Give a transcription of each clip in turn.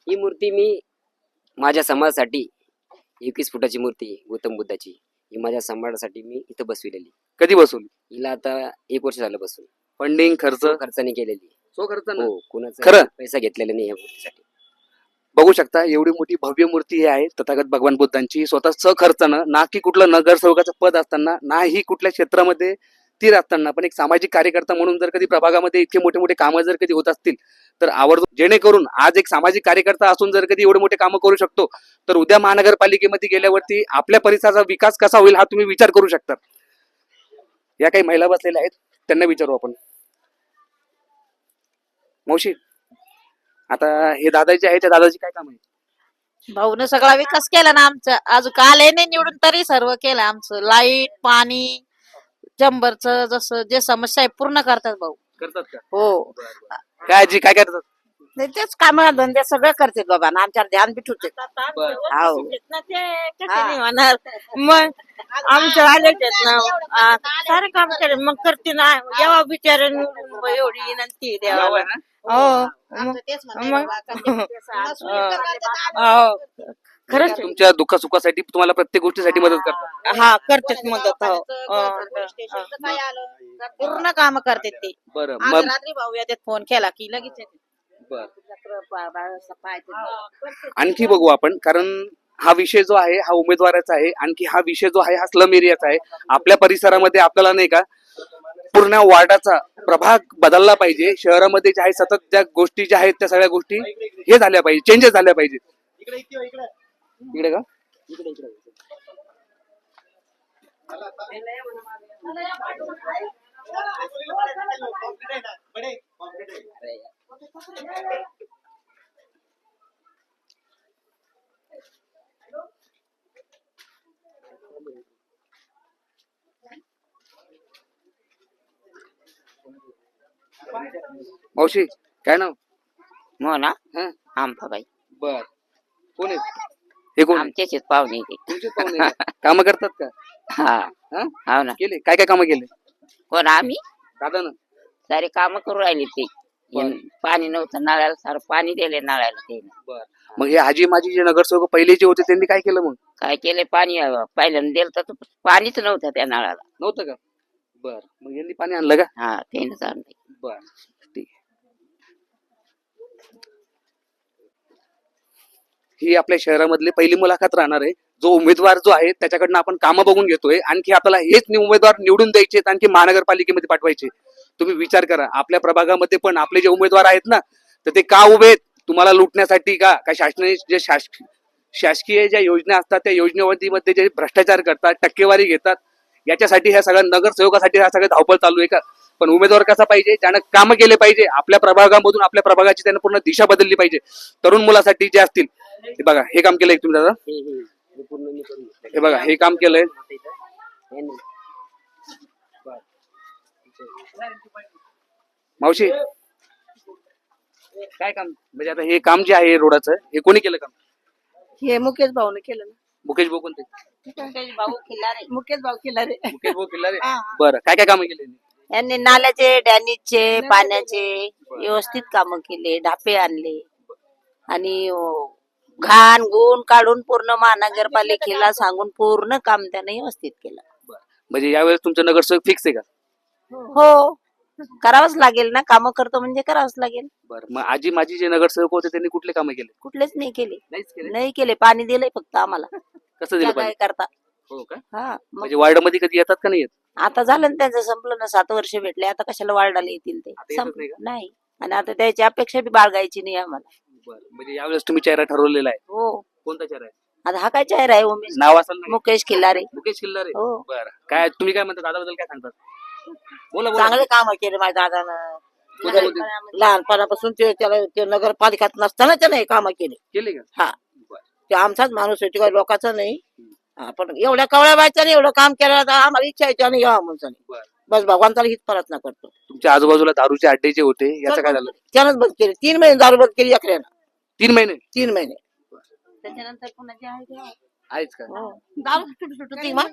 ही मूर्ती मी माझ्या समाजासाठी 21 फुटाची मूर्ती गौतम बुद्धाची ही माझ्या समाजासाठी मी इथं बसविलेली. कधी बसून? हिला आता 1 वर्ष झालं बसून. फंडिंग खर्च खर्चाने केलेली. सो खर्च हो, कुणाचा खरं? पैसा घेतलेला नाही या मूर्तीसाठी. बघू शकता एवढी मोठी भव्य मूर्ती ही आहे तथागत भगवान बुद्धांची. स्वतः खर्चानं, ना की कुठलं नगरसेवकाचं पद असताना, ना ही कुठल्या क्षेत्रामध्ये तीर असताना, पण एक सामाजिक कार्यकर्ता म्हणून जर कधी प्रभागामध्ये इतके मोठे मोठे कामं जर कधी होत असतील तर आवर्जून, जेणेकरून आज एक सामाजिक कार्यकर्ता असून जर कधी एवढे मोठे कामं करू शकतो तर उद्या महानगरपालिकेमध्ये गेल्यावरती आपल्या परिसराचा विकास कसा होईल हा तुम्ही विचार करू शकता. या काही महिला बसलेल्या आहेत, त्यांना विचारू आपण. मावशी, आता हे दादाजी आहे, त्या दादाजी काय काम आहे? भाऊन सगळा विकास केला ना आमचा. अजून काल नाही निवडून तरी सर्व केलं आमचं. लाईट, पाणी, चंबरचं जसं जे समस्या आहे पूर्ण करतात भाऊ. करतात का? हो, काय आजी काय करतात? नाही तेच काम धंदे सगळं करतात बाबा ना. आमच्यावर ध्यान बी ठेवते. होणार मग आमच्या आलेच आहेत ना सारे काम केले मग करते ना. जेव्हा बिचारे एवढी विनंती द्यावा. हो मग खरंच तुमच्या दुःखासुखासाठी तुम्हाला प्रत्येक गोष्टीसाठी मदत करतात. हा करतेच मदत. हो पूर्ण काम करतात ते. बरं, आज मग रात्री भाऊ येतात फोन केला की लगेच येतात. बरं. आणखी बघू आपण, कारण हा विषय जो आहे हा उमेदवाराचा आहे. आणखी हा विषय जो आहे हा स्लम एरियाचा आहे. आपल्या परिसरामध्ये आपल्याला नाही का पूर्ण वार्डाचा प्रभाग बदलला पाहिजे. शहरामध्ये जे आहे सतत ज्या गोष्टी ज्या आहेत त्या सगळ्या गोष्टी हे झाल्या पाहिजे, चेंजेस झाल्या पाहिजेत. इकडे का? मावशी काय नाव? हो ना. हं? आंबाबाई बर, कोण आहेत हे? कोण आहेत? आमचेच पाहुणे ते. तुमचे पाहुणे काम करतात का? हा हं? हो ना. केले काय काय कामं केले कोण आम्ही दादा ना? सारे काम करू राहिले ते. बरं. पाणी नव्हतं नळाला, सारं पाणी दिले नळाला ते. बर, मग हे आजी माझी जे नगरसेवक पहिले जे होते त्यांनी काय केलं मग? काय केले पाणी पहिल्यांदा दिलं तर पाणीच नव्हतं त्या नळाला. नव्हतं का? बर, मग यांनी पाणी आणलं का? हा त्यानेच आणलं. बर, ठीक आहे. ही आपल्या शहरामधली पहिली मुलाखत राहणार आहे. जो उमेदवार जो आहे त्याच्याकडनं आपण कामं बघून घेतोय. आणखी आपल्याला हेच उमेदवार निवडून द्यायचे आणखी महानगरपालिकेमध्ये पाठवायचे. तुम्ही विचार करा, आपल्या प्रभागामध्ये पण आपले जे उमेदवार आहेत ना तर ते का उभे आहेत? तुम्हाला लुटण्यासाठी का? काय शासनाने जे शासकीय ज्या योजना असतात त्या योजनेमध्ये जे भ्रष्टाचार करतात, टक्केवारी घेतात, याच्यासाठी ह्या सगळ्या नगरसेवकासाठी ह्या सगळ्या धावपळ चालू आहे का? पण उमेदवार कसा पाहिजे? ज्यानं कामं केले पाहिजे. आपल्या प्रभागामधून आपल्या प्रभागाची त्यानं पूर्ण दिशा बदलली पाहिजे. तरुण मुलासाठी जे असतील, हे बघा हे काम केलंय तुम्ही दादा. हे पूर्ण मी करून घेतलं. हे बघा हे काम केलंय. यांनी. मावशी काय काम, म्हणजे आता हे काम जे आहे रोडाचं हे कोणी केलं काम? हे मुकेश भाऊने केलं ना. मुकेश भाऊ कोणते? भाऊ खिल्लारे. मुकेश भाऊ खिल्लारे. मुकेश भाऊ किल्लारे. बरं, काय काय कामं केले? यांनी नाल्याचे, डॅनीजचे, पाण्याचे व्यवस्थित कामं केले. ढापे आणले आणि घाण गुण काढून पूर्ण महानगरपालिकेला सांगून पूर्ण काम त्याने व्यवस्थित केलं. म्हणजे यावेळेस तुमचं नगरसेवक फिक्स आहे का? हो, करावंच लागेल ना. कामं करतो म्हणजे करावंच लागेल. बरं, मग आजी माझी जे नगरसेवक होते त्यांनी कुठले कामं केले? कुठलेच नाही केले. नाहीच केले. नाही केले. पाणी दिलंय फक्त आम्हाला. कसं दिलं त्या पाहिजे? काय करता. हो का? हा मग म्हणजे वार्डामध्ये कधी येतात का नाही येत? आता झालं ना त्यांचं, संपलं ना. 7 वर्ष भेटले. आता कशाला वाढायला येतील ते? आता येतच नाही का? नाही. आणि आता त्याची अपेक्षा बी बाळगायची नाही आम्हाला. बरं, म्हणजे यावेळेस तुम्ही चेहरा ठरवलेला आहे. हो, कोणता चेहरा आहे? आता हा काय चेहरा आहे? उमेश नाव असेल ना? मुकेश खिल्लारे. मुकेश किल्लारे. हो, बरं, काय तुम्ही काय म्हणता दादाबद्दल काय सांगतात? बोला बोला. चांगले काम केले माझ्या दादानं. कोणते? लहानपणापासून त्याला ते नगरपालिकेत नसताना त्याने काम केले. केले का? हा, बरं. ते आमचाच माणूस आहे, काही लोकांचा नाही. पण एवढ्या कवळ्या बायच्याने एवढं काम केलं तर आम्हाला इच्छा आहे त्याने यावं म्हणून. बरं. बस भगवानचा हीच प्रार्थना करतो. तुमच्या आजूबाजूला दारूचे अड्डे जे होते याचं काय झालं? त्यानंच बंद केली. 3 महिने दारू बंद केली एकऱ्यानं. 3 महिने 3 महिने. त्याच्यानंतर पुन्हा जे आहे ते आहे. आहेच का? दारू सुटत होती मग.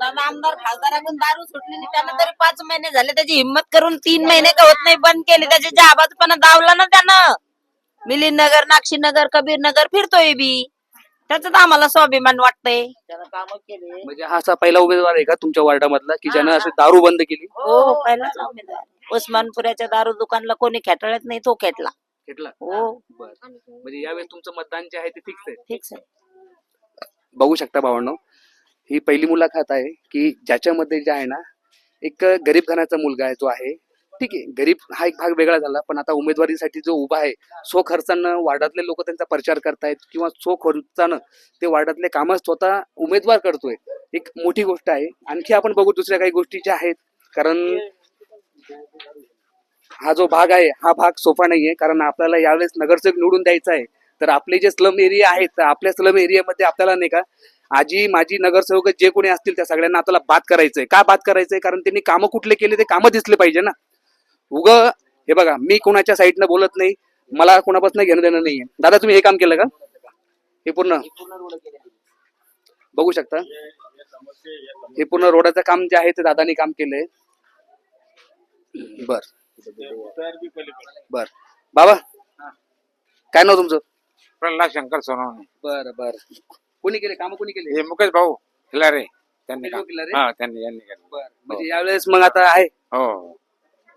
आमदार खासदाराकडून दारू सुटलेली त्यानं तरी 5 महिने झाले. त्याची हिंमत करून 3 महिने का होत नाही बंद केली. त्याच्या जाबाजपणा दावला ना त्यानं. मिलिंद नगर, नागशी नगर, कबीर नगर फिरतोय बी. त्याच्यात आम्हाला स्वाभिमान वाटतंय. त्याला कामं केले. म्हणजे हा असा पहिला उमेदवार आहे का तुमच्या वार्डामधला की ज्यानं हा. अशी दारू बंद केली? हो पहिलाच उमेदवार. उस्मानपुराच्या दारू दुकानला कोणी खेटाळत नाही, तो खेटला. घेतला. हो म्हणजे यावेळेस तुमचं मतदान जे आहे ते फिक्स आहे. फिक्स आहे. बघू शकता भावांनो, ही पहिली मुलाखत आहे की ज्याच्यामध्ये जे आहे ना एक गरीब घराचा मुलगा आहे जो आहे, ठीक आहे, गरीब हा एक भाग वेगळा झाला, पण आता उमेदवारीसाठी जो उभा आहे सो खर्चानं वार्डातले लोक त्यांचा प्रचार करतायत किंवा सो खर्चानं ते वार्डातले कामं स्वतः उमेदवार करतोय, एक मोठी गोष्ट आहे. आणखी आपण बघू दुसऱ्या काही गोष्टी ज्या आहेत, कारण हा जो भाग आहे हा भाग सोपा नाहीये, कारण आपल्याला यावेळेस नगरसेवक निवडून द्यायचा आहे. तर आपले जे स्लम एरिया आहेत तर आपल्या स्लम एरियामध्ये आपल्याला नाही का आजी माजी नगरसेवक जे कोणी असतील त्या सगळ्यांना आपल्याला बात करायचंय. का बात करायचंय? कारण त्यांनी कामं कुठले केले ते कामं दिसले पाहिजे ना. हे बघा, मी कोणाच्या साईडनं बोलत नाही, मला कोणापासून घेणं देणं नाहीये. दादा तुम्ही हे काम केलं का? हे पूर्ण बघू शकता, हे पूर्ण रोडाचं काम जे आहे ते दादानी काम केलंय. बर बर बाबा, काय नाव तुमचं? प्रल्हाद शंकर सोनवणे. बर बर, कोणी केले काम? कोणी केले? हे मुकेश भाऊ खिलारे त्यांनी मुकेश भाऊ खिलारे? हा त्यांनी केलं. बर, म्हणजे यावेळेस मग आता आहे हो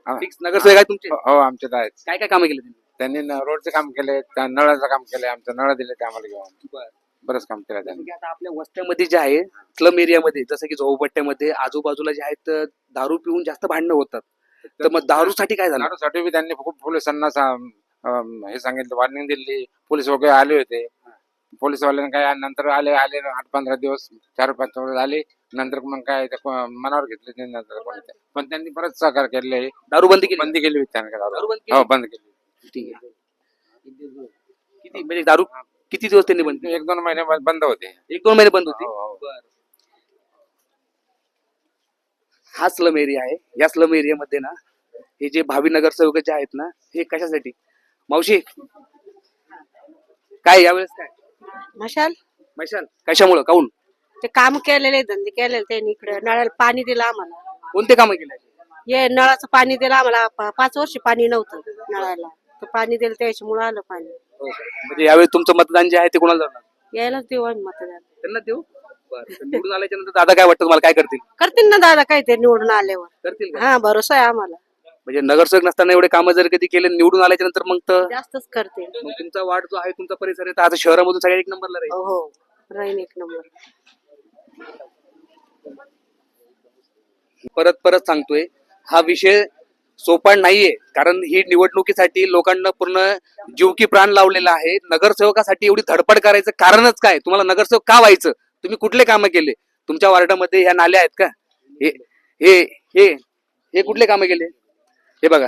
फिक्स नगरसेवक आहे तुमचे? हो आमच्यात आहेत. काय काय कामं केले त्यांनी रोडचे काम केले, नळाचं काम केले, आमचं नळ दिले ते आम्हाला घेऊन. बर, बरंच काम केलं त्यांनी. म्हणजे आता आपल्या वस्त्यामध्ये जे आहे स्लम एरियामध्ये जसं की झोपडपट्ट्यामध्ये आजूबाजूला जे आहेत दारू पिऊन जास्त भांडणं होतात, तर मग दारूसाठी काय झालं? दारूसाठी बी त्यांनी खूप पोलिसांना हे सांगितलं, वॉर्निंग दिली. पोलीस वगैरे आले होते. पोलीसवाल्यांनी काय नंतर आले 8-15 दिवस 4-5 दिवस आले, नंतर मग काय ते मनावर घेतले ते नंतर पण त्यांनी परत सहकार केले. दारू बंदी केली? बंदी केली होती त्यांनी दारू दारू. बंद केली? हो बंद केली. ठीक आहे. किती म्हणजे दारू किती दिवस त्यांनी बंद केली? 1-2 महिने बंद होते. 1-2 महिने बंद होती? हो, हो. बर. हा स्लम एरिया आहे. या स्लम एरियामध्ये ना हे जे भावी नगरसेवक जे आहेत ना हे कशासाठी? मावशी काय यावेळेस काय मशाल मशाल कशामुळं काऊन? ते काम केलेले धंदे केलेले त्यांनी इकडे नळाला पाणी दिलं आम्हाला. कोणते कामं केले? हे नळाचं पाणी दिलं आम्हाला 5 वर्ष पाणी नव्हतं नळाला, तर पाणी दिलं त्याच्यामुळे आलं पाणी. म्हणजे यावेळेस तुमचं मतदान जे आहे ते कोणाला जाणार? यायलाच देऊ आम्ही मतदान. त्यांना देऊ. बरं. तर निवडून आल्याच्या नंतर दादा काय वाटतं तुम्हाला, काय करतील? करतील ना दादा काय ते निवडून आल्यावर. करतील का? हा भरोसा आहे आम्हाला, म्हणजे नगरसेवक नसताना एवढे कामं जर कधी केले निवडून आल्याच्या नंतर मग तर जास्तच करतील. मग तुमचा वार्ड जो आहे तुमचा परिसर आहे तर आता शहरामधून सगळ्या एक नंबरला राहील. हो राहीन 1 नंबर. परत परत सांगतोय, हा विषय सोपा नाहीये, कारण ही निवडणुकीसाठी लोकांना पूर्ण जीव की प्राण लावलेला आहे. नगरसेवकासाठी एवढी धडपड करायचं कारणच काय? तुम्हाला नगरसेवक का व्हायचं? तुम्ही कुठले कामं केले? तुमच्या वार्डामध्ये ह्या नाल्या आहेत का? हे हे हे हे कुठले कामं केले? हे बघा,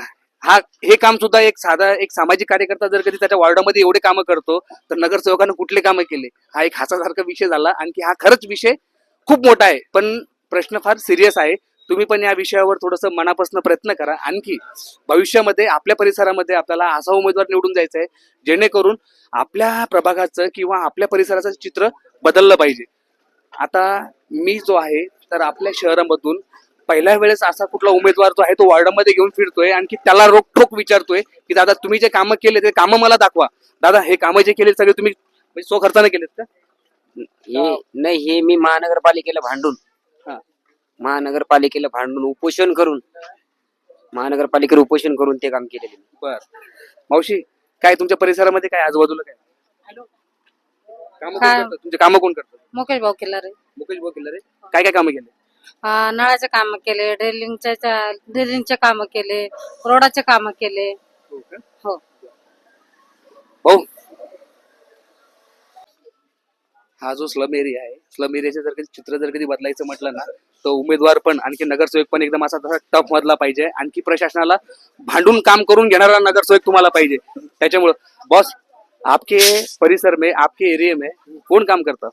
हे काम सुद्धा एक साधा एक सामाजिक कार्यकर्ता जर कधी त्याच्या वार्डामध्ये एवढे कामं करतो तर नगरसेवकानं कुठले कामं केले? हा एक हासासारखा विषय झाला. आणखी हा खरंच विषय खूप मोठा आहे, पण प्रश्न फार सिरियस आहे. तुम्ही पण या विषयावर थोडंसं मनापासून प्रयत्न करा. आणखी भविष्यामध्ये आपल्या परिसरामध्ये आपल्याला असा उमेदवार निवडून जायचा आहे जेणेकरून आपल्या प्रभागाचं किंवा आपल्या परिसराचं चित्र बदललं पाहिजे. आता मी जो आहे तर आपल्या शहरामधून पहिल्या वेळेस असा कुठला उमेदवार जो आहे तो वॉर्डामध्ये घेऊन फिरतोय, आणखी त्याला रोखोक विचारतोय की दादा तुम्ही जे कामं केले ते कामं मला दाखवा. दादा हे कामं जे केले सगळे तुम्ही सो खर्चाने केलेत का? हे नाही, हे मी महानगरपालिकेला भांडून हा. महानगरपालिकेला भांडून उपोषण करून महानगरपालिकेवर उपोषण करून ते काम केलेले. बर मावशी, काय तुमच्या परिसरामध्ये काय आजूबाजूला काय कामं कोण करतात? तुमचे कामं कोण करतात? मुकेश भाऊ केला रे. मुकेश भाऊ केलं रे. काय काय कामं केले? नळाचे काम केले, ड्रिलिंगचे काम केले, रोडाचे काम केले. हो. भाऊ, हा जो स्लम एरिया आहे, स्लम एरियाचे जर कधी चित्र जर कधी बदलायचं म्हटलं ना तर उमेदवार पण आणखी नगरसेवक पण एकदम असा तसा टफ मधला पाहिजे. आणखी प्रशासनाला भांडून काम करून घेणारा नगरसेवक तुम्हाला पाहिजे. त्याच्यामुळं बॉस, आपके परिसर में आपके एरिया में कौन काम करता?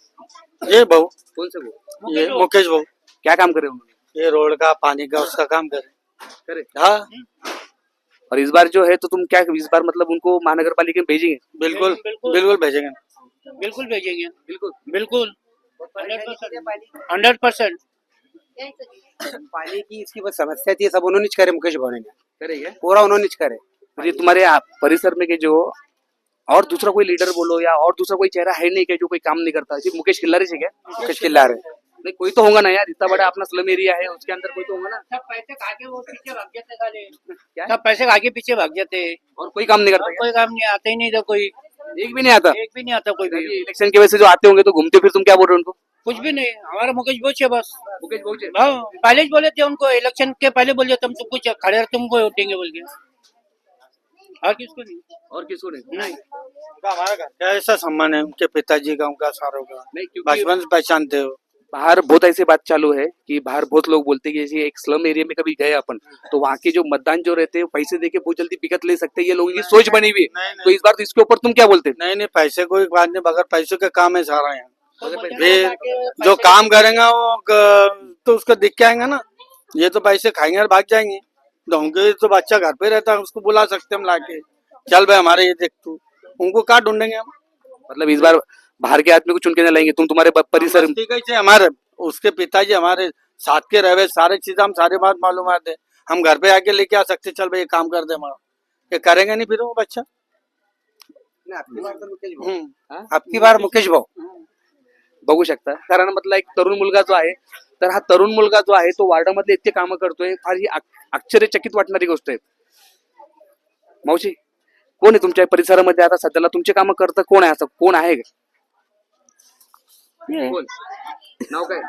ये भाऊ, कौन से भाऊ? ये मुकेश भाऊ, क्या काम करे उन्होंने? ये रोड का पानी का उसका काम करे. हाँ और इस बार जो है तो तुम क्या इस बार मतलब उनको महानगरपालिका में भेजेंगे? बिल्कुल बिल्कुल भेजेंगे. बिल्कुल भेजेंगे. बिल्कुल बिल्कुल 100%. पानी की इसकी बस समस्या थी, सब उन्होंने करे, मुकेश भाऊ ने करेंगे. पूरा उन्होंने करे. म्हणजे तुम्हारे परिसर में के जो और दूसरा कोई लीडर बोलो या और दूसरा कोई चेहरा है नहीं क्या जो कोई काम नहीं करता? सिर्फ मुकेश खिल्लारी से क्या? मुकेश खिल्लार है। नहीं, कोई तो होगा ना यार, इतना बड़ा अपना स्लम एरिया है, उसके अंदर कोई तो होगा ना। सब पैसे खा के वो पीछे भाग जाते साले। क्या? सब पैसे खा के पीछे भाग जाते हैं। और कोई काम नहीं करता क्या? कोई काम नहीं आता ही नहीं तो कोई एक भी नहीं आता? एक भी नहीं आता कोई भी। इलेक्शन की वजह से जो आते होंगे तो घूमते फिर तुम क्या बोल रहे हो उनको? कुछ भी नहीं, हमारा मुकेश बोच है बस। मुकेश पहुंचे हाँ, पहले ही बोले थे उनको, इलेक्शन के पहले बोले तुम तो कुछ खड़े रह, तुमको वोटेंगे बोल के। और किसको नहीं? और किसको नहीं? नहीं। हमारा घर का ऐसा सम्मान है उनके पिताजी का, उनका सारों का, नहीं, क्योंकि बचपन से पहचानते हो। बाहर बहुत ऐसी बात चालू है कि बाहर बहुत लोग बोलते हैं कि जैसे एक स्लम एरिया में कभी गए अपन तो वहाँ के जो मतदान जो रहते हैं पैसे देके बहुत जल्दी टिकट ले सकते हैं, ये लोगों की सोच बनी हुई है। नहीं, तो इस बार तो इसके ऊपर तुम क्या बोलते? नहीं नहीं, पैसे कोई बात नहीं, बगैर पैसों का काम है सारा यहाँ। पैसे ये खा के जो काम करेगा वो तो उसको दिख के आएंगे ना। ये तो पैसे खाएंगे और भाग जाएंगे। तो उनके तो बच्चा घर पे रहता है, उसको बुला सकते हम लाके, चल भाई हमारे ये देख तू। उनको कहाँ ढूंढेंगे हम? मतलब इस बार बाहर के आदमी को चुन के नहीं लाएंगे, तुम तुम्हारे परिसर ठीक है, हमारे उसके पिताजी हमारे साथ के रहे, सारे चीज हम सारी बात मालूम आते, हम घर पे आके लेके आ सकते, चल भाई ये काम कर दे हमारा, ये करेंगे नहीं फिर वो बच्चा। आपकी बार मुकेश भाऊ बघू शकता. कारण म्हटलं एक तरुण मुलगा जो आहे तर हा तरुण मुलगा जो आहे तो वार्डामध्ये इतके कामं करतोय, फार ही आश्चर्यचकित वाटणारी गोष्ट आहे. मावशी कोण आहे तुमच्या परिसरामध्ये आता सध्याला तुमचे कामं करतं कोण आहे, असं कोण आहे का? कोण नाव काय?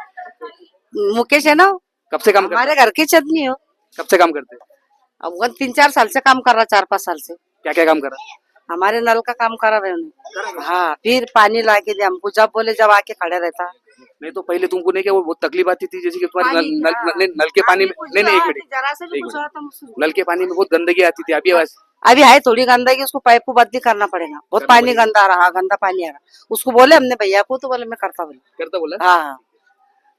मुकेश है ना, कब से काम करते हमारे घर की चटनी हो. कब से काम करते अब वो 3-4 साल से काम कर रहा, 4-5 साल से क्या क्या काम करा? हमारे नल का काम करा रहे उन्हें. हाँ, फिर पानी ला के दे हमको, जब बोले जब आके खड़े रहता. नहीं तो पहले तुमको नहीं क्या वो बहुत तकलीफ आती थी जैसे कि तुम्हारे पानी, नल के पानी में नहीं नहीं एक मिनट, जरा से भी एक कुछ मिनट. हुआ तो मुझसे- नल के पानी में बहुत गंदगी आती थी, अभी आवाज अभी है थोड़ी गंदगी, उसको पाइप को बदली करना पड़ेगा. बहुत करना पानी पड़ेगा. गंदा आ रहा, गंदा पानी आ रहा. उसको बोले हमने भैया को, तो बोले मैं करता बोले. करता बोला. हाँ,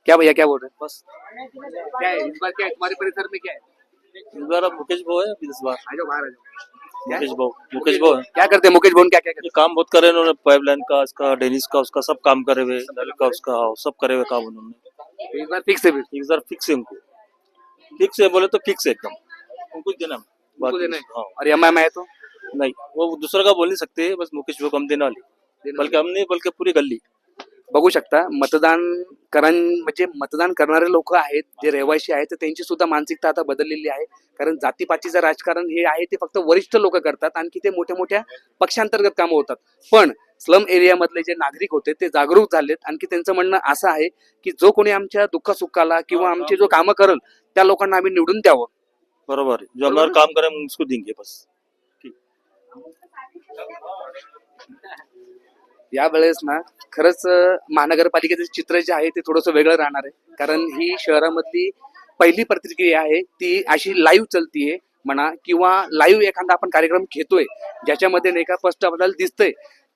क्या भैया क्या बोल रहे हैं? बस क्या है इस बार, क्या है तुम्हारे परिसर में क्या है? इस बार मुकेश भाऊ है, इस बार आ जाओ बाहर आ जाओ. क्या है? मुकेश भाऊ क्या करते हैं मुकेश भवन, क्या क्या करते ये काम बहुत करे इन्होंने, पाइपलाइन का, इसका डेनिस का, उसका सब काम करे हुए, नल का, उसका सब करे हुए काम उन्होंने। हैं? तो इस बार फिक्स है फिर एक बार फिक्स है उनको, फिक्स है बोले तो फिक्स है एकदम, उनको देना है। उनको देना है. हाँ, और एमआईएम है तो नहीं वो दूसरा का बोल नहीं सकते, बस मुकेश भाऊ को हम देने वाले, बल्कि हम नहीं बल्कि पूरी गल्ली. बघू शकता म्हणजे मतदान करणारे लोक आहेत जे रहिवासी आहेत तर त्यांची सुद्धा मानसिकता आता बदललेली आहे. कारण जातीपातीचं राजकारण हे आहे ते फक्त वरिष्ठ लोक करतात, आणखी ते मोठ्या मोठ्या पक्षांतर्गत कामं होतात. पण स्लम एरियामधले जे नागरिक होते ते जागरूक झालेत. आणखी त्यांचं म्हणणं असं आहे की जो कोणी आमच्या दुःखसुखाला किंवा आमचे जो कामं करेल त्या लोकांना आम्ही निवडून द्यावं. बरोबर है, जो हमारा काम करे हम उसको देंगे बस. यावेळेस ना खरंच महानगरपालिकेचं चित्र जे आहे ते थोडंसं वेगळं राहणार आहे. कारण ही शहरामधली पहिली प्रतिक्रिया आहे ती अशी लाईव्ह चलतीये म्हणा किंवा लाईव्ह एखादा आपण कार्यक्रम घेतोय ज्याच्यामध्ये नाही का स्पष्ट आपल्याला दिसतंय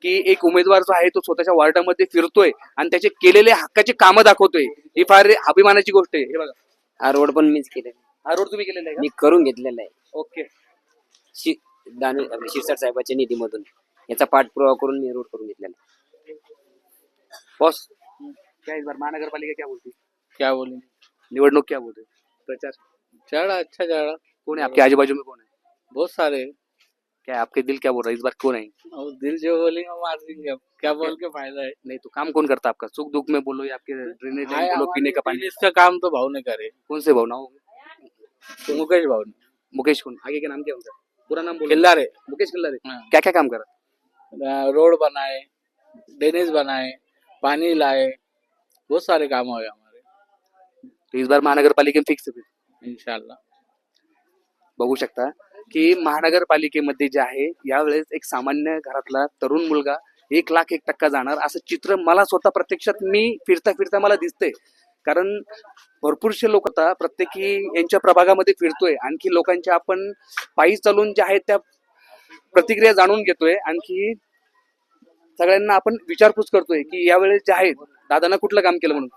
की एक उमेदवार जो आहे तो स्वतःच्या वॉर्डामध्ये फिरतोय आणि त्याचे केलेले हक्काचे कामं दाखवतोय. ही फार अभिमानाची गोष्ट आहे. हे बघा, हा रोड पण मीच केलेला हा रोड तुम्ही केलेला आहे मी करून घेतलेला आहे. का? ओके. शिरसाट साहेबांच्या निधीमधून याचा पाठपुरावा करून मी रोड करून घेतलेला आहे. बॉस क्या इस बार महानगरपालिका क्या बोलती? क्या बोले, निवडणूक क्या बोलते? प्रचार चल रहा, अच्छा चल रहा. कौन है आपके आजू बाजू में, कौन है? बहुत सारे. क्या है आपके दिल क्या बोल रहा है इस बार कौन है? और दिल जो बोलेंगे मार देंगे, अब क्या बोल के फायदा है. नहीं तो काम कौन करता है आपका? सुख दुख में बोलो या आपके ड्रेनेज लाइन बोलो, पीने का पानी. इसका काम तो भाव ने करे, कौन से भावना होंगे? तो मुकेश भाव ने. मुकेश कौन? आगे का नाम क्या उनका? पूरा नाम बोलो. खिल्लारे. मुकेश खिल्लारे. हाँ. क्या क्या काम करा? रोड बनाए, ड्रेनेज बनाए, पानी लाए, बहुत सारे काम हुए हमारे. तो इस बार महानगरपालिका फिक्स है फिर. इंशाल्लाह. बघू शकता की महानगरपालिकेमध्ये जे आहे यावेळेस एक सामान्य घरातला तरुण मुलगा 1,01,000% जाणार असं चित्र मला स्वतः प्रत्यक्षात मी फिरता फिरता मला दिसतंय. कारण भरपूरशे लोक आता प्रत्येकी यांच्या प्रभागामध्ये फिरतोय, आणखी लोकांच्या आपण पायी चालून जे आहेत त्या प्रतिक्रिया जाणून घेतोय, आणखी सगळ्यांना आपण विचारपूस करतोय की यावेळेस जे आहेत दादांना कुठलं काम केलं म्हणून.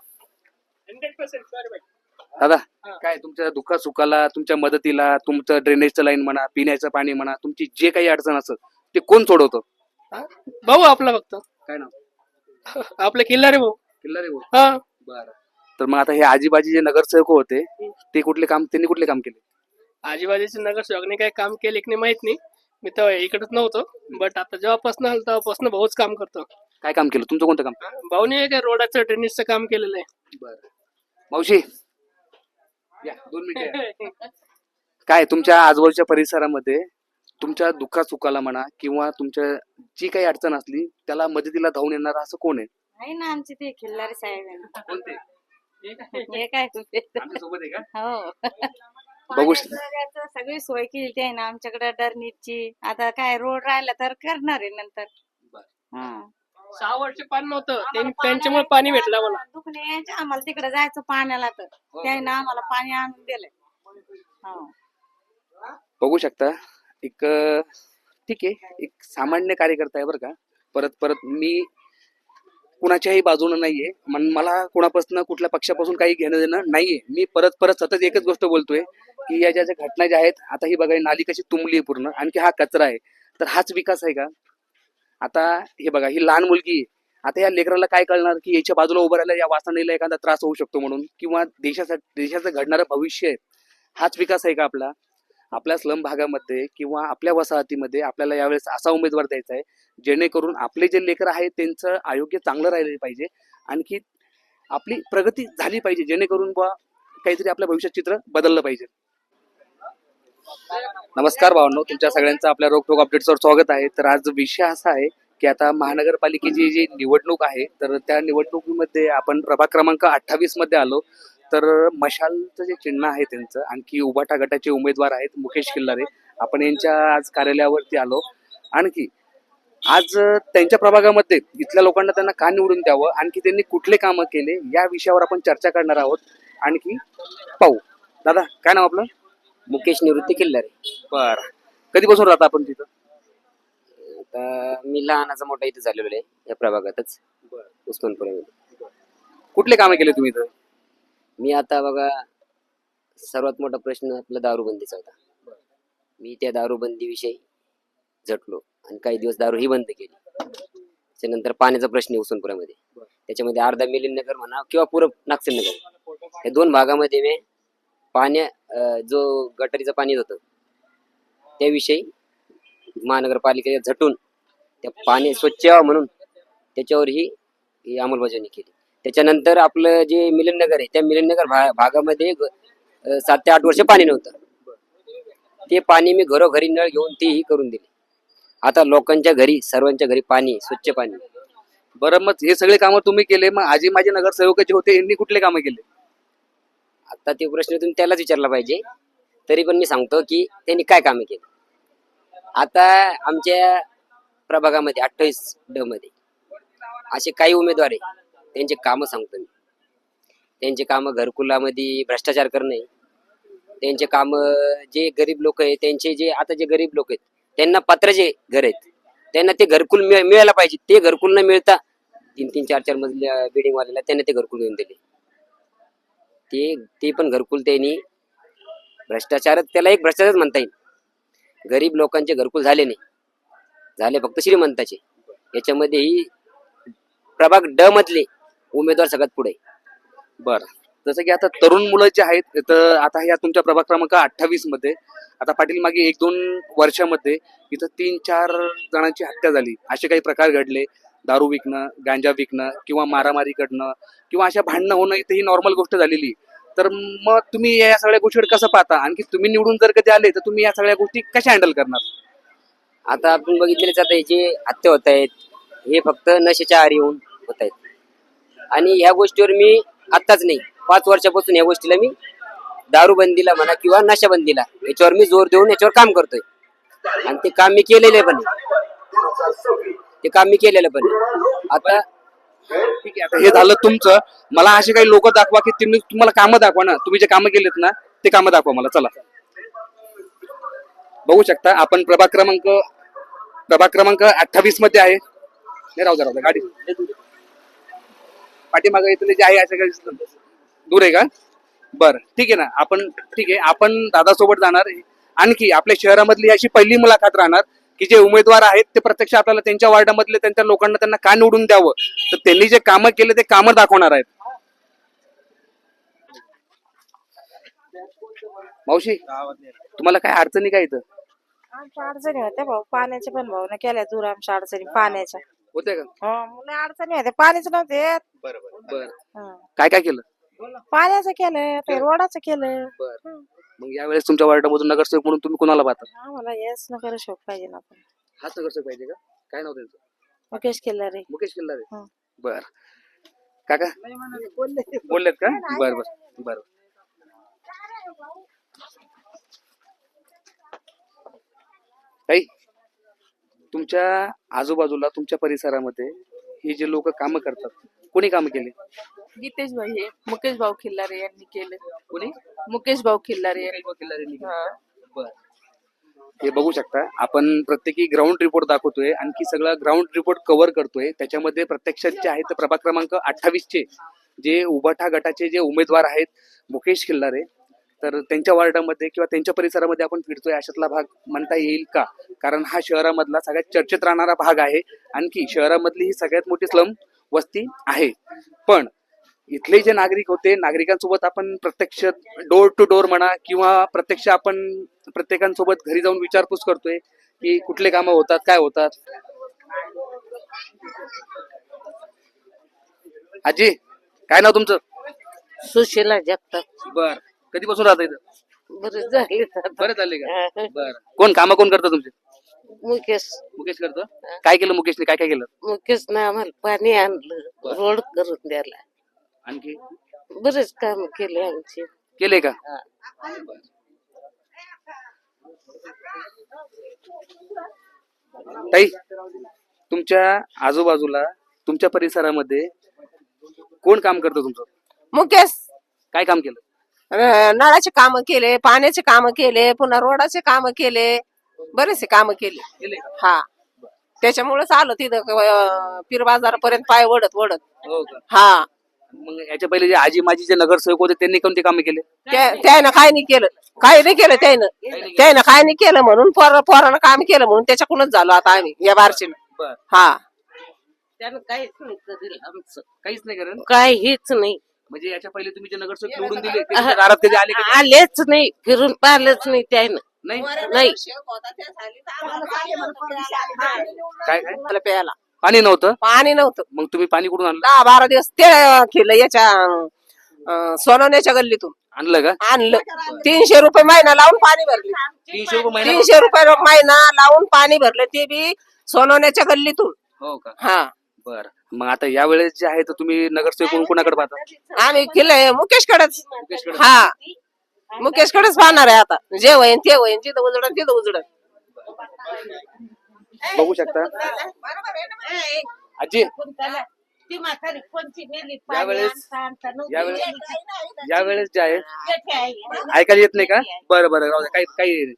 दादा काय तुमच्या दुःखा सुखाला, तुमच्या मदतीला, तुमचं ड्रेनेजचं लाईन म्हणा, पिण्याचं पाणी म्हणा, तुमची जे काही अडचण असेल ते कोण सोडवतं? भाऊ आपला फक्त, काय नाव? आपले खिल्लारे भाऊ. किल्लारे भाऊ. हा. बरं. तर मग आता हे आजीबाजी जे नगरसेवक होते ते त्यांनी कुठले काम केले? आजूबाजूचे नगरसेवकने काही काम केले की नाही माहित नाही, मी तेव्हा इकडेच नव्हतो बट आता जेव्हापासून आलो तेव्हापासून भाऊच काम करतो. काय काम केलं तुमचं कोणतं काम? भाऊने काय रोडाचं ड्रेनेजचं काम केलेलं आहे. मावशी या 2 मिनिटं काय तुमच्या आजूबाजूच्या परिसरामध्ये तुमच्या दुःखासुखाला म्हणा किंवा तुमच्या जी काही अडचण असली त्याला मदतीला धावून येणार असं कोण आहे? आहे ना आमचे ते खिल्लारी साहेब आहे ना. कोणते? हे काय आमच्या सोबत आहे का? हो बघू पाण्याचं सगळी सोय केली आहे ना आमच्याकडे डरनीची. आता काय रोड राहिला तर करणार आहे नंतर. हा 6 वर्ष पाणी नव्हतं त्यांच्यामुळे पाणी भेटलं मला. दुखणे यायचे आम्हाला तिकडे जायचं पाण्याला तर त्याने आम्हाला पाणी आणून दिलंय. हो बघू शकता एक ठीक आहे एक सामान्य कार्यकर्ता आहे बरं का. परत परत मी कुणाच्याही बाजूनं नाहीये मला कोणापासून कुठल्या पक्षापासून काही घेणं देणं नाहीये. मी परत परत सतत एकच गोष्ट बोलतोय की या ज्या ज्या घटना ज्या आहेत आता ही बघा ही नाली कशी तुंबली आहे पूर्ण आणखी हा कचरा आहे तर हाच विकास आहे का? आता हे बघा ही लहान मुलगी आहे. आता या लेकराला काय कळणार की याच्या बाजूला उभं राहायला या वासनेला एखादा त्रास होऊ शकतो म्हणून किंवा देशाचं घडणारं भविष्य आहे हाच विकास आहे का आपला? आपल्या स्लम भागामध्ये किंवा आपल्या वसाहतीमध्ये आपल्याला यावेळेस असा उमेदवार द्यायचा आहे जेणेकरून आपले जे लेकर आहेत त्यांचं आरोग्य चांगलं राहिलं पाहिजे आणखी आपली प्रगती झाली पाहिजे जेणेकरून बुवा काहीतरी आपल्या भविष्यात चित्र बदललं पाहिजे. नमस्कार भावांनो, तुमच्या सगळ्यांचं आपल्या रोकटोक अपडेट्सवर स्वागत आहे. तर आज विषय असा आहे की आता महानगरपालिकेची जी निवडणूक आहे तर त्या निवडणुकीमध्ये आपण प्रभाग क्रमांक 28 मध्ये आलो. तर मशालचं जे चिन्ह आहे त्यांचं आणखी उभाटा गटाचे उमेदवार आहेत मुकेश खिल्लारे. आपण यांच्या आज कार्यालयावरती आलो. आणखी आज त्यांच्या प्रभागामध्ये इथल्या लोकांना त्यांना का निवडून द्यावं आणखी त्यांनी कुठले कामं केले या विषयावर आपण चर्चा करणार आहोत. आणखी पाहू. दादा काय नाव आपलं? मुकेश निवृत्ती किल्लारे. बरं, कधीपासून राहता आपण तिथं? आता मी लहानाचा मोठा इथे झालेलो आहे या प्रभागातच उस्मानपुरामध्ये. कुठले कामं केले तुम्ही इथं? मी आता बघा सर्वात मोठा प्रश्न आपला दारूबंदीचा होता. मी त्या दारूबंदीविषयी झटलो आणि काही दिवस दारू ही बंद केली. त्याच्यानंतर पाण्याचा प्रश्न आहे उस्मानपुरामध्ये. त्याच्यामध्ये अर्धा मिलिंद नगर म्हणा किंवा पूर्व नागसेन नगर या 2 भागामध्ये मी जो गटारीचं पाणी होतं त्याविषयी महानगरपालिकेने झटून त्या पाणी स्वच्छ यावं म्हणून त्याच्यावर ही अंमलबजावणी केली. त्याच्यानंतर आपलं जे मिलननगर आहे त्या मिलननगर भागामध्ये 7 ते 8 वर्ष पाणी नव्हतं. ते पाणी मी घरोघरी नळ घेऊन तेही करून दिले. आता लोकांच्या घरी सर्वांच्या घरी पाणी स्वच्छ पाणी. बरं, मग हे सगळे कामं तुम्ही केले, मग आजी माझे नगरसेवक जे होते यांनी कुठले कामं केले? आता ते प्रश्न तुम्ही त्यालाच विचारला पाहिजे. तरी पण मी सांगतो की त्यांनी काय कामे केली. आता आमच्या प्रभागामध्ये 28D मध्ये असे काही उमेदवार आहे त्यांचे कामं सांगतो मी. त्यांचे कामं घरकुलामध्ये भ्रष्टाचार करणे, त्यांचे कामं जे गरीब लोक आहेत त्यांचे जे आता जे गरीब लोक आहेत त्यांना पत्राचे घर आहेत त्यांना ते घरकुल मिळायला पाहिजे. ते घरकुल न मिळता 3-3, 4-4 मजल्या बिल्डिंग वाल्याला त्यांना ते घरकुल घेऊन दिले. ते पण घरकुल त्यांनी भ्रष्टाचार, त्याला एक भ्रष्टाचार म्हणता येईल. गरीब लोकांचे घरकुल झाले नाही, झाले फक्त श्रीमंताचे. याच्यामध्ये ही प्रभाग D मधले उमेदवार सगळ्यात पुढे. बरं, जसं की आता तरुण मुलं जे आहेत तर आता ह्या तुमच्या प्रभाग क्रमांक 28 मध्ये आता पाटील मागे 1-2 वर्षामध्ये इथं 3-4 जणांची हत्या झाली. असे काही प्रकार घडले. दारू विकणं, गांजा विकणं किंवा मारामारी करणं किंवा अशा भांडणं होणं इथे ही नॉर्मल गोष्ट झालेली. तर मग तुम्ही या सगळ्या गोष्टीवर कसं पाहता? आणखी तुम्ही निवडून जर कधी आले तर तुम्ही या सगळ्या गोष्टी कशा हँडल करणार? आता आपण बघितलेच आता हे जे हत्या होत आहेत हे फक्त नशेच्या आहारी येऊन होत आहेत. आणि ह्या गोष्टीवर मी आत्ताच नाही 5 वर्षापासून या गोष्टीला मी दारूबंदीला म्हणा किंवा नशाबंदीला याच्यावर मी जोर देऊन याच्यावर काम करतोय. आणि ते काम मी केलेले पण आता ठीक आहे, आता हे झालं तुमचं. मला असे काही लोक दाखवा की तुम्हाला कामं दाखवा ना. तुम्ही जे कामं केलेत ना ते कामं दाखवा मला. चला बघू शकता आपण प्रभाग क्रमांक 28 मध्ये आहे. नाही राहू द्या गाडी पाठीमागे इथले जे आहे असे काही दूर आहे का? बरं ठीक आहे ना. आपण दादासोबत जाणार. आणखी आपल्या शहरामधली अशी पहिली मुलाखत राहणार की जे उमेदवार आहेत ते प्रत्यक्ष आपल्याला त्यांच्या वार्डामधले त्यांच्या लोकांना त्यांना का निवडून द्यावं तर त्यांनी जे कामं केले ते कामं दाखवणार आहेत. मावशी तुम्हाला काय अडचणी काय इथं? आमच्या अडचणी होत्या भाऊ पाण्याच्या पण भाऊ न केल्या दूर आमच्या अडचणी पाण्याच्या होते का? मुलं अडचणी होत्या पाणीच नव्हते येत. बर हं. काय काय केलं? पाण्याचं केलं ते रोडाचं केलं मग यावेळेस तुमच्या वार्डामधून नगरसेवक म्हणून तुम्ही कोणाला पाहता? आम्हाला हेच नगर शोक पाहिजे ना आपण हाच नगरसेवक पाहिजे का? काय नाव त्यांचं? मुकेश केल्लारे मुकेश किल्लारे. हं. बर काका बोललेत का? बर बर बर ताई, तुमच्या आजूबाजूला तुमच्या परिसरामध्ये ही जे लोक कामं करतात कोणी कामं केली? गीतेश भाई हे मुकेश भाऊ खिल्लारे यांनी केले. कोणी? मुकेश भाऊ खिल्लारे बर हे बघू शकता आपण प्रत्येकी ग्राउंड रिपोर्ट दाखवतोय आणखी सगळा ग्राउंड रिपोर्ट कव्हर करतोय. त्याच्यामध्ये प्रत्यक्षात जे आहेत प्रभाग क्रमांक 28 चे जे उबाठा गटाचे जे उमेदवार आहेत मुकेश खिल्लारे, तर त्यांच्या वार्डामध्ये किंवा त्यांच्या परिसरामध्ये आपण फिरतोय अशातला भाग म्हणता येईल का? कारण हा शहरामधला सगळ्यात चर्चेत राहणारा भाग आहे. आणखी शहरामधली ही सगळ्यात मोठी स्लम वस्ती आहे. पण इथले जे नागरिक होते नागरिकांसोबत आपण प्रत्यक्ष डोर टू डोर म्हणा किंवा प्रत्यक्ष आपण प्रत्येकांसोबत घरी जाऊन विचारपूस करतोय की कुठले कामं होतात काय होतात. आजी काय नाव तुमचं? सुशीला जगतात. बर कधीपासून राहता इथं? बरं झाले बरं चालले का? बर कोण कामं कोण करतं तुमचे? मुकेश मुकेश करतो. काय केलं मुकेशने? काय काय केलं? मुकेश ना आम्हाला पाणी आणलं रोड करून द्यायला आणखी बरेच काम केले आमचे. केले का? ताई, तुमच्या आजूबाजूला तुमच्या परिसरामध्ये कोण काम करतं तुमचं? मुकेश काय काम केलं? नळाचे काम केले, पाण्याचे काम केले, पुन्हा रोडाचे काम केले, बरेचसे काम केले. हा त्याच्यामुळेच आलो तिथं पीर बाजारापर्यंत पाय वडत वडत. हो का? हा मग याच्या पहिले जे आजी माजी जे नगरसेवक होते त्यांनी कोणते कामे केले? त्यानं काय नाही केलं, काही नाही केलं त्यानं काय नाही केलं म्हणून पोरानं काम केलं म्हणून त्याच्याकडूनच झालो आता आम्ही या बारचीनं. हा त्यानं काहीच नाही करेल आमचं, काहीच नाही करत. काहीच नाही. म्हणजे याच्या पहिले तुम्ही जे नगरसेवक निवडून दिले ते तुमच्या दारात कधी आले का? आलेच नाही, फिरून पाहिलंच नाही त्यानं. नाही. नाही काय काय मला प्यायला पाणी नव्हतं? पाणी नव्हतं. मग तुम्ही पाणी कुठून आणलं? 10-12 दिवस ते केलं याच्या सोनवण्याच्या गल्लीतून आणलं का? आणलं. 300 रुपये महिना लावून पाणी भरले. 300 रुपये महिना? 300 रुपये महिना लावून पाणी भरले ते बी सोनवण्याच्या गल्लीतून. हो का? हा बर मग आता यावेळेस जे आहे तर तुम्ही नगरसेवक म्हणून कोणाकडे पाहता? आम्ही केलंय मुकेशकडेच. मुकेशकडे. हा मुकेशकडेच पाहणार आहे आता. जे होईन ते होईन, जिथं उजडन तिथं उजडन. बघू शकता आजी यावेळेस यावेळेस जे आहे ऐकायला येत नाही का? बरं बरं राहू द्या. काही काही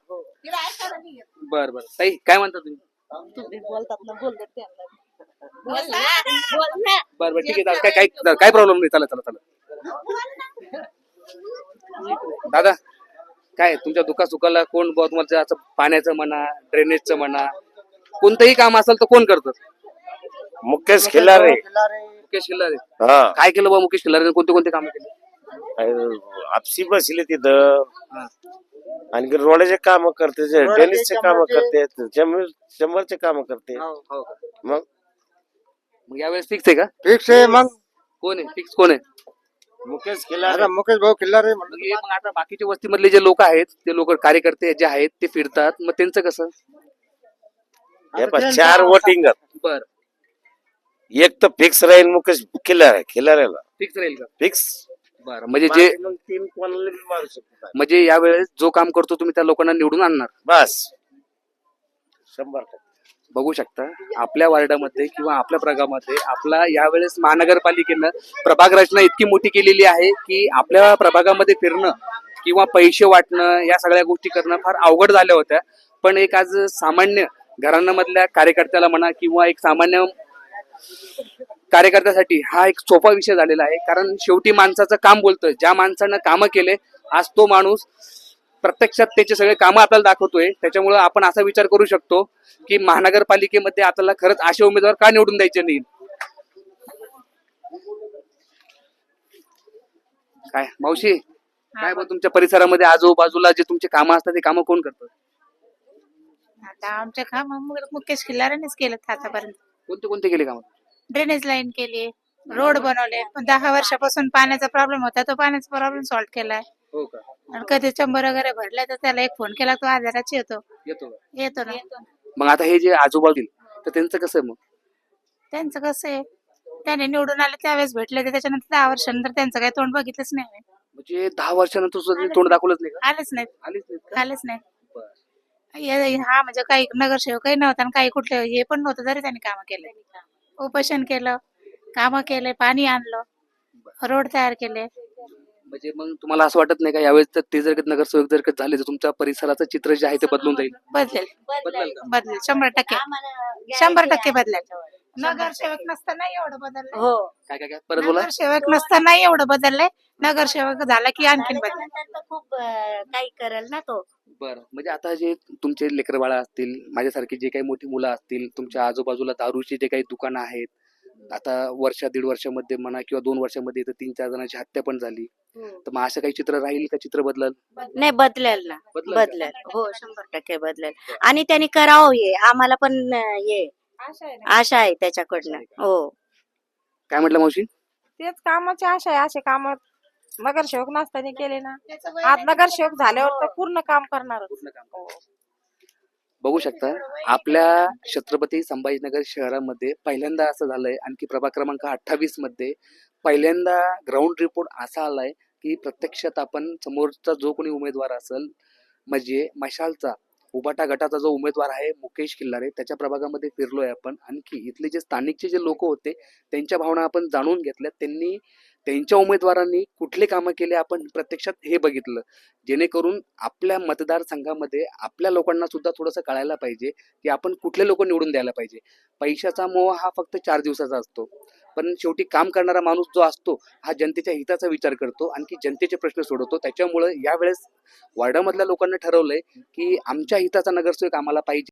बरं बरं ताई काय म्हणता तुम्ही? बरं बरं ठीक आहे. काय काय काय प्रॉब्लेम नाही. चला चला चला दादा काय तुमच्या दुखासुखाला कोण बुवा तुम्हाला असं पाण्याचं म्हणा ड्रेनेजचं म्हणा कोणतंही काम असेल तर कोण करतं? मुकेश खिल्लारे. मुकेश खिल्लारे. हा काय केलं बा मुकेश खिल्लारे? कोणते कोणते काम केले? आपसी बसले तिथं आणखी रोडाचे काम करते, टेनिसचे काम करते, चंबरचे काम करते. हो का? मग मग यावेळेस फिक्स आहे का? फिक्स आहे मग. कोण आहे फिक्स? कोण आहे? मुकेश खिल्लारे. मुकेश भाऊ खिल्लारे. मग आता बाकीचे वस्तीमधले जे लोक आहेत ते लोक कार्यकर्ते जे आहेत ते फिरतात, मग त्यांचं कसं? 4 वोटिंग बर एक तर फिक्स राहील मुकेश खिल्लारेला. फिक्स राहील का? फिक्स. बरं म्हणजे जे 3 कोणाला बी मारू शकतो म्हणजे यावेळेस जो काम करतो तुम्ही त्या लोकांना निवडून आणणार? बस 100%. बघू शकता आपल्या वार्डामध्ये किंवा आपल्या प्रभागामध्ये आपला यावेळेस महानगरपालिकेनं प्रभाग रचना इतकी मोठी केलेली आहे की आपल्या प्रभागामध्ये फिरणं किंवा पैसे वाटणं या सगळ्या गोष्टी करणं फार अवघड झाल्या होत्या. पण एक आज सामान्य घराण्यामधल्या कार्यकर्त्याला म्हणा किंवा एक सामान्य कार्यकर्त्यासाठी हा एक सोपा विषय झालेला आहे. कारण शेवटी माणसाचं काम बोलतोय. ज्या माणसानं कामं केले आज तो माणूस प्रत्यक्षात त्याचे सगळे कामं आपल्याला दाखवतोय. त्याच्यामुळे आपण असा विचार करू शकतो की महानगरपालिकेमध्ये आपल्याला खरंच असे उमेदवार का निवडून द्यायचे नाही. काय मावशी काय बघ तुमच्या परिसरामध्ये आजूबाजूला जे तुमचे कामं असतात ते कामं कोण करतात? आता आमच्या काम मुकेश खिल्लारेनेच केलं आतापर्यंत. कोणते कोणते केले काम? ड्रेनेज लाईन केली, रोड बनवले. 10 वर्षापासून पाण्याचा प्रॉब्लेम होता, तो पाण्याचा प्रॉब्लेम सॉल्व्ह केलाय. हो का? आणि कधी चंबर वगैरे भरले तर त्याला एक फोन केला, तो आजाराची येतो येतो का? येतो ना. मग आता हे जे आजोबा तर त्यांचं कसं आहे मग? त्यांचं कसं आहे, त्याने निवडून आले त्यावेळेस भेटले ते, त्याच्यानंतर 10 वर्षानंतर त्यांचं काही तोंड बघितलंच नाही आम्ही. म्हणजे 10 वर्षानंतर सुद्धा त्यांनी तोंड दाखवलंच नाही का? आलेच नाहीत आलीच नाहीत का? आलेच नाही. हा म्हणजे काही नगरसेवकही नव्हता आणि काही कुठले हे पण नव्हतं, तरी त्यांनी कामं केले. उपोषण केलं, कामं केले, पाणी आणलं, रोड तयार केले. म्हणजे मग तुम्हाला असं वाटत नाही का यावेळेस तर ते जर का नगरसेवक जर का झाले तर तुमच्या परिसराचं चित्र जे आहे ते बदलून जाईल? बदलेल बदलेल का? बदलेल 100%. 100% बदलेल. नगरसेवक नसताना एवढं बदललंय. हो. काय काय काय परत बोला. नगरसेवक नसताना एवढं बदललंय. नगरसेवक झाला की आणखीन बदलेल. खूप काही करेल ना तो. बरं, म्हणजे आता जे तुमचे लेकर बाळा असतील, माझ्यासारखी जे काही मोठी मुलं असतील, तुमच्या आजूबाजूला दारूची जे काही दुकानं आहेत, आता दीड वर्षामध्ये म्हणा किंवा 2 वर्षामध्ये तर 3-4 जणांची हत्या पण झाली, तर मग असं काही चित्र राहील का? चित्र बदलल? नाही बदलेल ना. बदलेल का? बदलेल. हो 100% बदलेल. आणि त्यांनी करावं हे आम्हाला पण हे आशा आहे त्याच्याकडनं. हो. काय म्हटलं मावशी? तेच कामाची आशा आहे. असे काम नगरसेवक नसताना केले ना, आज नगरसेवक झाल्यावर तर पूर्ण काम करणार. बघू शकता आपल्या छत्रपती संभाजीनगर शहरामध्ये पहिल्यांदा असं झालंय, आणखी प्रभाग क्रमांक 28 मध्ये पहिल्यांदा ग्राउंड रिपोर्ट असा आलाय की प्रत्यक्षात आपण समोरचा जो कोणी उमेदवार असेल, म्हणजे मशालचा उबाटा गटाचा जो उमेदवार आहे मुकेश खिल्लारे, त्याच्या प्रभागामध्ये फिरलोय आपण. आणखी इथले जे स्थानिकचे जे लोक होते त्यांच्या भावना आपण जाणून घेतल्या. त्यांनी त्यांच्या उमेदवारांनी कुठले कामं केले आपण प्रत्यक्षात हे बघितलं, जेणेकरून आपल्या मतदारसंघामध्ये आपल्या लोकांना सुद्धा थोडंसं कळायला पाहिजे की आपण कुठले लोक निवडून द्यायला पाहिजे. पैशाचा मोह हा फक्त 4 दिवसाचा असतो, पण शेवटी काम करणारा माणूस जो असतो हा जनतेच्या हिताचा विचार करतो, आणखी जनतेचे प्रश्न सोडवतो. त्याच्यामुळे यावेळेस वार्डामधल्या लोकांना ठरवलंय की आमच्या हिताचा नगरसेवक आम्हाला पाहिजे.